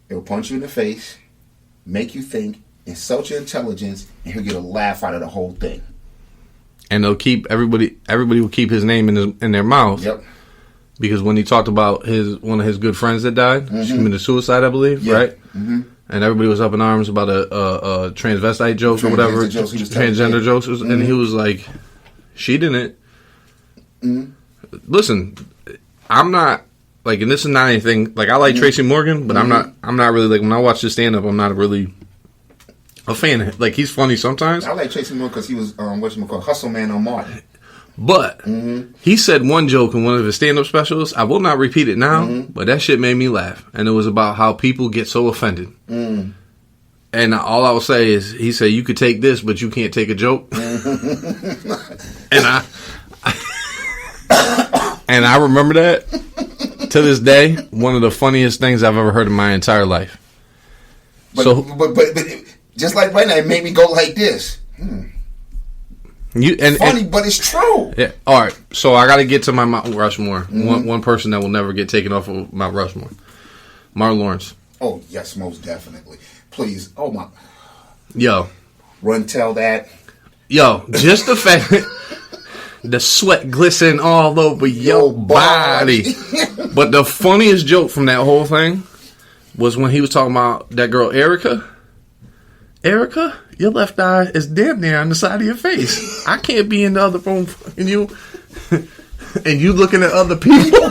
He'll punch you in the face, make you think, insult your intelligence, and he'll get a laugh out of the whole thing. And they'll keep everybody will keep his name in their mouth. Yep. Because when he talked about one of his good friends that died, she committed suicide, I believe, right? Mm-hmm. And everybody was up in arms about a transvestite joke or whatever, transgender jokes, and he was like, "She didn't." Mm-hmm. Listen, I'm not like, and this is not anything like I like Tracy Morgan, but I'm not really like when I watch his stand up, I'm not really a fan of him. Like he's funny sometimes. I like Tracy Morgan because he was Hustle Man on Martin. But he said one joke in one of his stand-up specials. I will not repeat it now, but that shit made me laugh. And it was about how people get so offended. And all I will say is, he said, you could take this, but you can't take a joke. And I remember that to this day, one of the funniest things I've ever heard in my entire life. But just like right now, it made me go like this. Funny, but it's true. Yeah. All right. So I got to get to my Mount Rushmore. One person that will never get taken off of Mount Rushmore. Martin Lawrence. Oh yes, most definitely. Please. Oh my. Yo. Run tell that. Yo, just the fact the sweat glistening all over your body. But the funniest joke from that whole thing was when he was talking about that girl Erica. Erica, your left eye is damn near on the side of your face. I can't be in the other room and you looking at other people.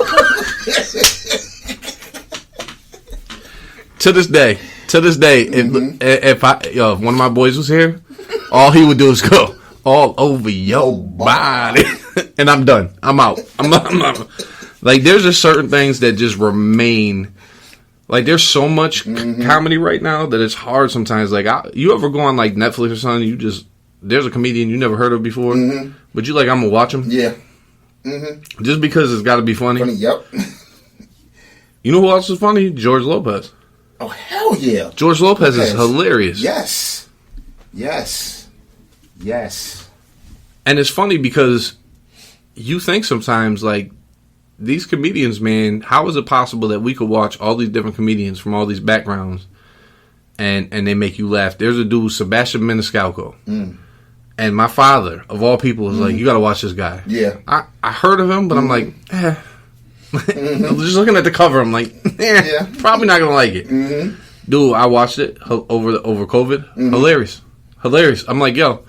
To this day, if one of my boys was here, all he would do is go all over your body, and I'm done. I'm out. I'm like, there's just certain things that just remain. Like, there's so much comedy right now that it's hard sometimes. Like, you ever go on, like, Netflix or something, there's a comedian you never heard of before, but you like, I'm going to watch him? Yeah. Just because it's got to be funny? Yep. You know who else is funny? George Lopez. Oh, hell yeah. George Lopez is hilarious. Yes. And it's funny because you think sometimes, like, these comedians, man, how is it possible that we could watch all these different comedians from all these backgrounds and they make you laugh? There's a dude, Sebastian Maniscalco. And my father, of all people, was like, you got to watch this guy. Yeah. I heard of him, but I'm like, Just looking at the cover, I'm like, probably not going to like it. Dude, I watched it over COVID. Hilarious. I'm like, yo,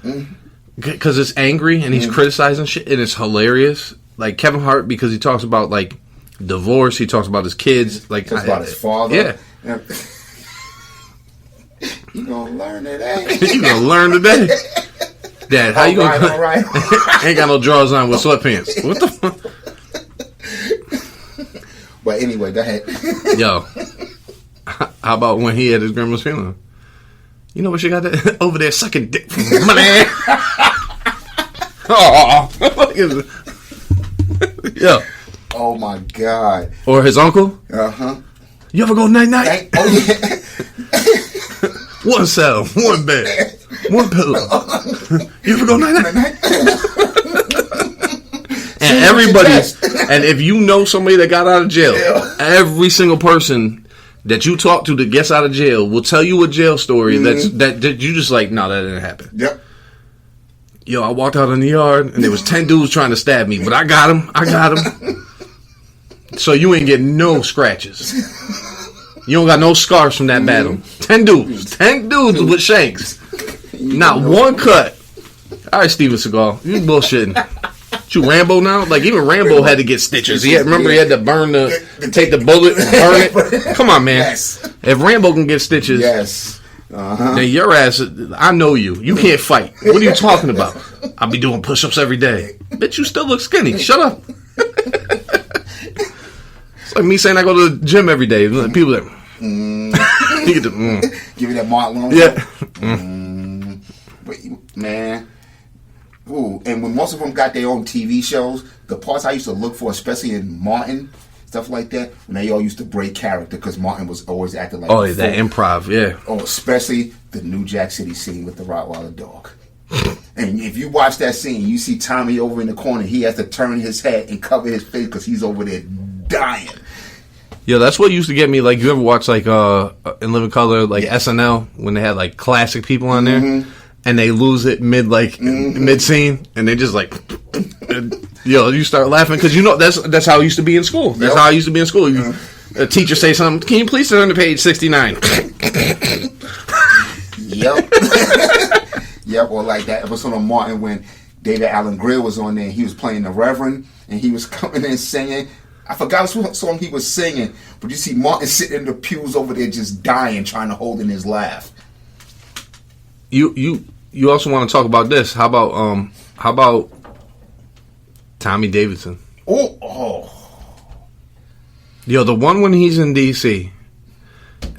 because it's angry and he's criticizing shit and it's hilarious. Like Kevin Hart, because he talks about like divorce, he talks about his kids, like talks about his father. Yeah. You gonna learn today. You gonna learn today. Dad, how you gonna? All right. Ain't got no drawers on with sweatpants. What the fuck? But anyway, go ahead. Yo, how about when he had his grandma's funeral? You know what she got that over there sucking dick from money? Yeah. Oh my God. Or his uncle. You ever go night night? Oh yeah. One cell, one bed, one pillow. You ever go night night? And everybody, and if you know somebody that got out of jail, every single person that you talk to that gets out of jail will tell you a jail story that you just like, no, that didn't happen. Yep. Yo, I walked out in the yard and there was 10 dudes trying to stab me, but I got him. So you ain't getting no scratches. You don't got no scars from that battle. 10 dudes with shanks. Not one cut. All right, Steven Seagal, you bullshitting. You Rambo now? Like, even Rambo had to get stitches. He had to burn take the bullet and burn it. Come on, man. Yes. If Rambo can get stitches, then your ass, I know you. You can't fight. What are you talking about? I'll be doing push-ups every day. Bitch, you still look skinny. Shut up. It's like me saying I go to the gym every day. People that give you that Martin. Yeah. But, man. Ooh, and when most of them got their own TV shows, the parts I used to look for, especially in Martin, stuff like that, when they all used to break character, because Martin was always acting like that improv, yeah. Oh, especially the New Jack City scene with the Rottweiler dog. And if you watch that scene, you see Tommy over in the corner. He has to turn his head and cover his face because he's over there dying. Yo, that's what used to get me. Like, you ever watch like in Living Color, like SNL when they had like classic people on there, and they lose it mid scene, and they just like, yo, you start laughing because you know that's how it used to be in school. That's how I used to be in school. A teacher say something. Can you please turn to page 69? Yep. Yep. Or like that episode of Martin when David Alan Grier was on there. He was playing the Reverend, and he was coming in singing. I forgot what song he was singing, but you see Martin sitting in the pews over there just dying, trying to hold in his laugh. You also want to talk about this? How about Tommy Davidson? Oh. Yo, the one when he's in D.C.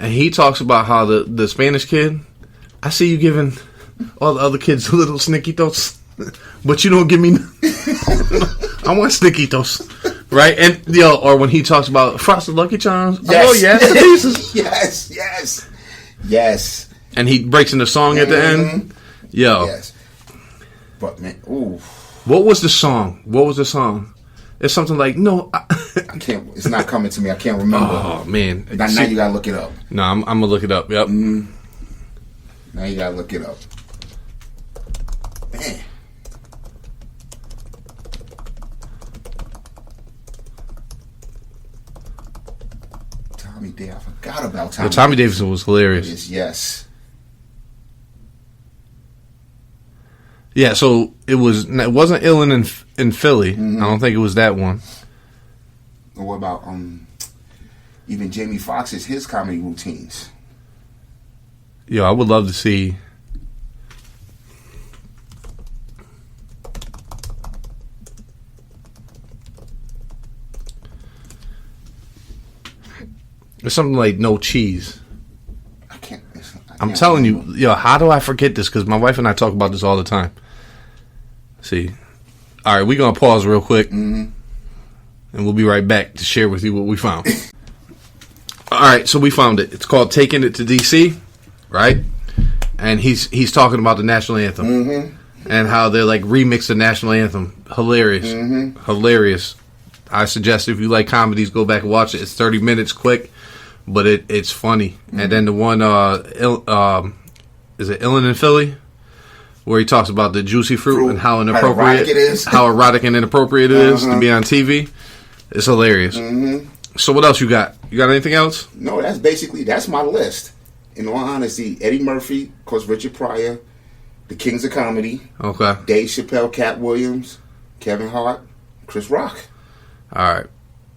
and he talks about how the Spanish kid, I see you giving all the other kids little snickitos, but you don't give me. I want snickitos. Right, and or when he talks about Frosted Lucky Charms, yes, yes, and he breaks into song at the end, yes. But man, ooh, what was the song? It's something like I can't. It's not coming to me. I can't remember. Oh man, now you gotta look it up. No, I'm gonna look it up. Yep. Now you gotta look it up. Man. I forgot about Tommy. Tommy Davidson was hilarious. Yes. Yeah, so it wasn't Illin in Philly. I don't think it was that one. Or what about even Jamie Foxx's his comedy routines? Yo, I would love to see. It's something like No Cheese. I'm telling you, yo, how do I forget this? Because my wife and I talk about this all the time. See. All right, we're going to pause real quick. And we'll be right back to share with you what we found. All right, so we found it. It's called Taking It to D.C., right? And he's talking about the national anthem. And how they're like remix the national anthem. Hilarious. Hilarious. I suggest if you like comedies, go back and watch it. It's 30 minutes quick. But it's funny. And then the one, is it Illin in Philly? Where he talks about the juicy fruit and how inappropriate it is. How erotic and inappropriate it is to be on TV. It's hilarious. So what else you got? You got anything else? No, that's my list. In all honesty, Eddie Murphy, of course, Richard Pryor, the Kings of Comedy. Okay. Dave Chappelle, Cat Williams, Kevin Hart, Chris Rock. All right.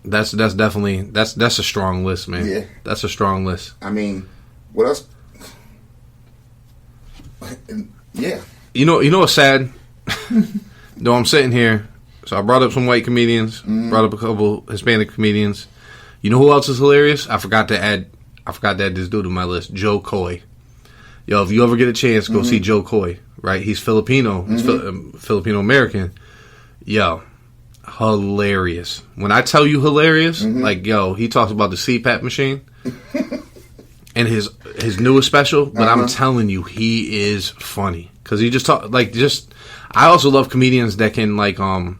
That's definitely that's a strong list, man. Yeah, that's a strong list. I mean, what else? Yeah, you know what's sad? No, I'm sitting here, so I brought up some white comedians, brought up a couple Hispanic comedians. You know who else is hilarious? I forgot to add this dude to my list, Joe Coy. Yo, if you ever get a chance, go see Joe Coy. Right, he's Filipino, he's Filipino American. Yo. Hilarious. When I tell you hilarious, like, yo, he talks about the CPAP machine and his newest special, but I'm telling you, he is funny because he just I also love comedians that can like I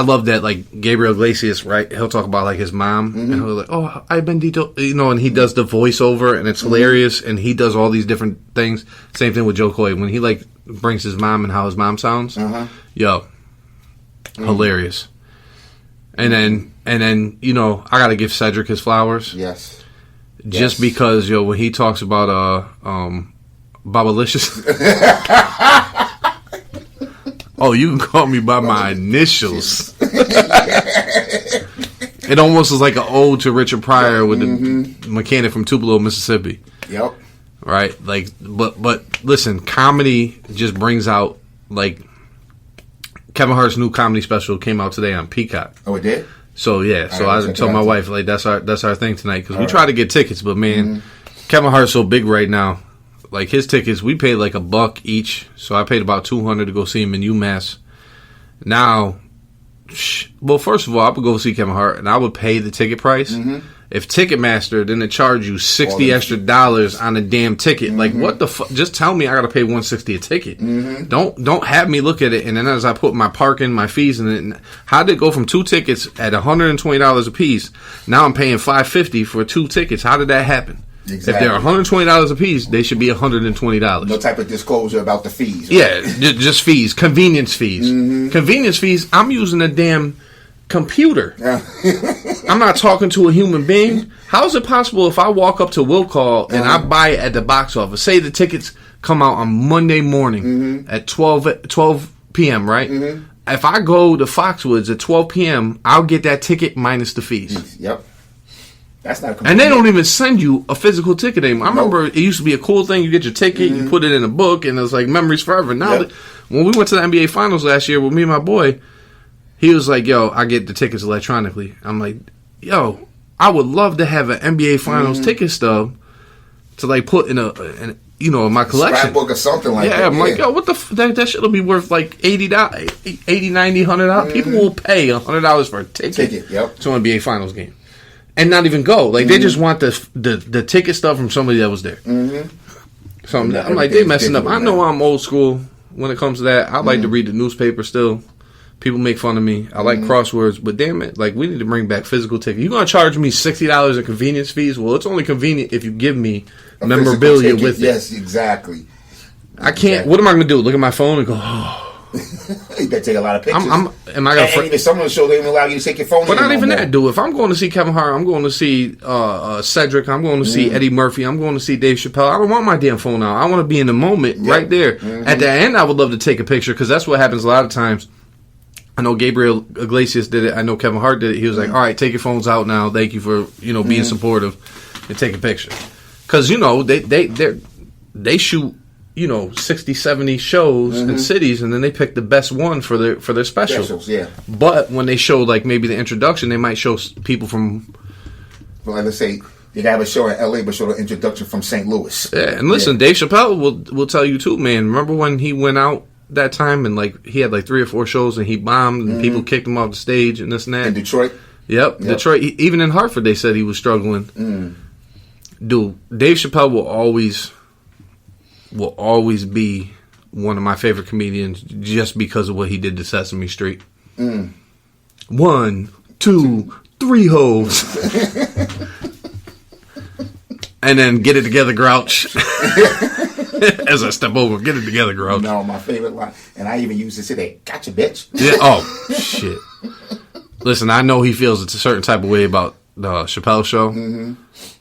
love that, like Gabriel Iglesias, right? He'll talk about like his mom and he'll like, oh, ay bendito, and he does the voiceover and it's hilarious, and he does all these different things. Same thing with Joe Coy when he like brings his mom and how his mom sounds. Yo. Hilarious. And then I gotta give Cedric his flowers. Yes. Just because, yo, when he talks about Babalicious. Oh, you can call me by my initials. It almost is like an ode to Richard Pryor with the mechanic from Tupelo, Mississippi. Yep. Right? Like but listen, comedy just brings out like Kevin Hart's new comedy special came out today on Peacock. Oh, it did? So yeah, I told my wife like that's our thing tonight because we try to get tickets, but man, Kevin Hart's so big right now. Like his tickets, we paid like $1 each, so I paid about $200 to go see him in UMass. Now, well, first of all, I would go see Kevin Hart and I would pay the ticket price. If Ticketmaster, then they charge you $60 extra on a damn ticket. Like, what the fuck? Just tell me I gotta pay $160 a ticket. Don't have me look at it, and then as I put my parking, my fees in it, how did it go from 2 tickets at $120 a piece? Now I'm paying $550 for 2 tickets. How did that happen? Exactly. If they're $120 a piece, they should be $120. No type of disclosure about the fees. Right? Yeah, just fees, convenience fees. Convenience fees. I'm using a damn computer. I'm not talking to a human being. How is it possible if I walk up to Will Call and I buy it at the box office? Say the tickets come out on Monday morning at 12 p.m., right? If I go to Foxwoods at 12 p.m., I'll get that ticket minus the fees. Yep. That's not. And they don't even send you a physical ticket anymore. I remember it used to be a cool thing. You get your ticket, you put it in a book, and it's like memories forever. Now, when we went to the NBA Finals last year with me and my boy, he was like, "Yo, I get the tickets electronically." I'm like, "Yo, I would love to have an NBA Finals ticket stub to like put in in my collection, scrapbook or something like that." Yeah, I'm like, "Yo, what the that shit'll be worth like $80, $80, $90, $100. People will pay $100 for a ticket to an NBA Finals game." And not even go. Like, they just want the ticket stuff from somebody that was there. So I'm like, they messing up. I know I'm old school when it comes to that. I like to read the newspaper still. People make fun of me. I like crosswords. But damn it, like, we need to bring back physical tickets. You're going to charge me $60 in convenience fees? Well, it's only convenient if you give me memorabilia with it. Yes, exactly. I can't. What am I going to do? Look at my phone and go, oh. You better take a lot of pictures. Am I gonna even some of the shows they even allow you to take your phone. But not even that, dude. If I'm going to see Kevin Hart, I'm going to see Cedric, I'm going to see Eddie Murphy, I'm going to see Dave Chappelle. I don't want my damn phone out. I want to be in the moment right there. At the end, I would love to take a picture because that's what happens a lot of times. I know Gabriel Iglesias did it. I know Kevin Hart did it. He was like, "All right, take your phones out now. Thank you for being supportive and take a picture." Because they shoot 60, 70 shows in cities, and then they pick the best one for their specials. But when they show like maybe the introduction, they might show people from. Well, let's say they have a show in L.A., but show the introduction from St. Louis. Yeah, and listen, Dave Chappelle will tell you too, man. Remember when he went out that time and like he had like 3 or 4 shows and he bombed and people kicked him off the stage and this and that in Detroit. Yep. Detroit. Even in Hartford, they said he was struggling. Dude, Dave Chappelle will always be one of my favorite comedians just because of what he did to Sesame Street. 1, 2, 3 hoes. And then get it together, Grouch. As I step over, get it together, Grouch. No, my favorite line, and I even used to say that, "Gotcha, bitch." Yeah. Oh, shit. Listen, I know he feels a certain type of way about the Chappelle Show.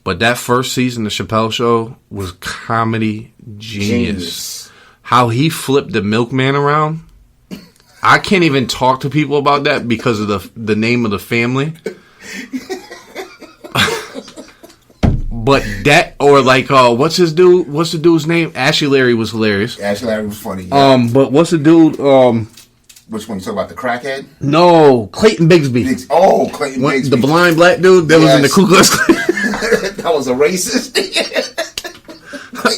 But that first season of Chappelle Show was comedy genius. How he flipped the milkman around. I can't even talk to people about that because of the name of the family. But that, or like, what's the dude's name? Ashley Larry was hilarious. Ashley Larry was funny. Yeah. But what's the dude? Which one? You talk about the crackhead? No, Clayton Bigsby. Clayton Bigsby. The blind black dude that was in the Ku Klux Klan. That was a racist.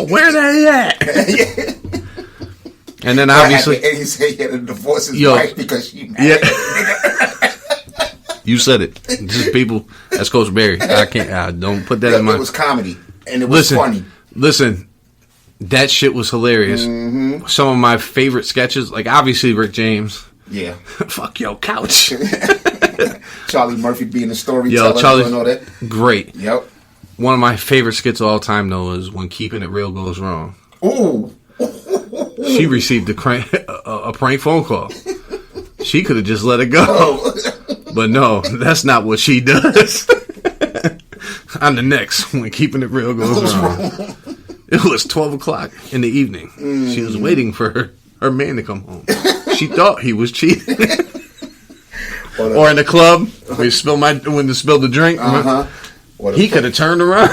Where they at? And then obviously, and he said he had to divorce his wife because she married You said it. This is people. That's Coach Barry. I can't. Don't put that in my. It was comedy, and it was funny. Listen, that shit was hilarious. Some of my favorite sketches, like obviously Rick James. Yeah. Fuck your couch. Charlie Murphy being the storyteller. Charlie, and all that. Great. Yep. One of my favorite skits of all time, though, is when Keeping It Real goes wrong. Ooh. She received a prank phone call. She could have just let it go. But no, that's not what she does. On the next, when Keeping It Real goes wrong. It was 12 o'clock in the evening. She was waiting for her man to come home. She thought he was cheating. Or in the club, when you spilled the drink, he could have turned around.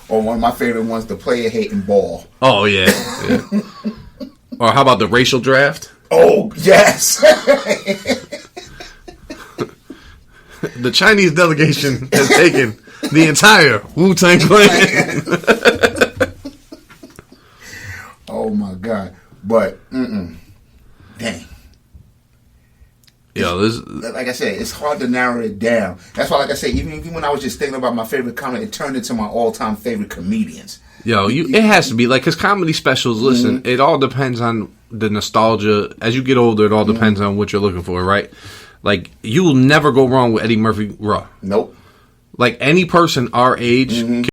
Or one of my favorite ones, the player hating ball. Oh, yeah. Or how about the racial draft? Oh, yes. The Chinese delegation has taken the entire Wu-Tang Clan. Oh, my God. But, dang. Yo, this. Like I said, it's hard to narrow it down. That's why, like I said, even when I was just thinking about my favorite comic, it turned into my all-time favorite comedians. It has to be like because comedy specials. Listen, it all depends on the nostalgia. As you get older, it all depends on what you're looking for, right? Like you will never go wrong with Eddie Murphy Raw. Nope. Like any person our age can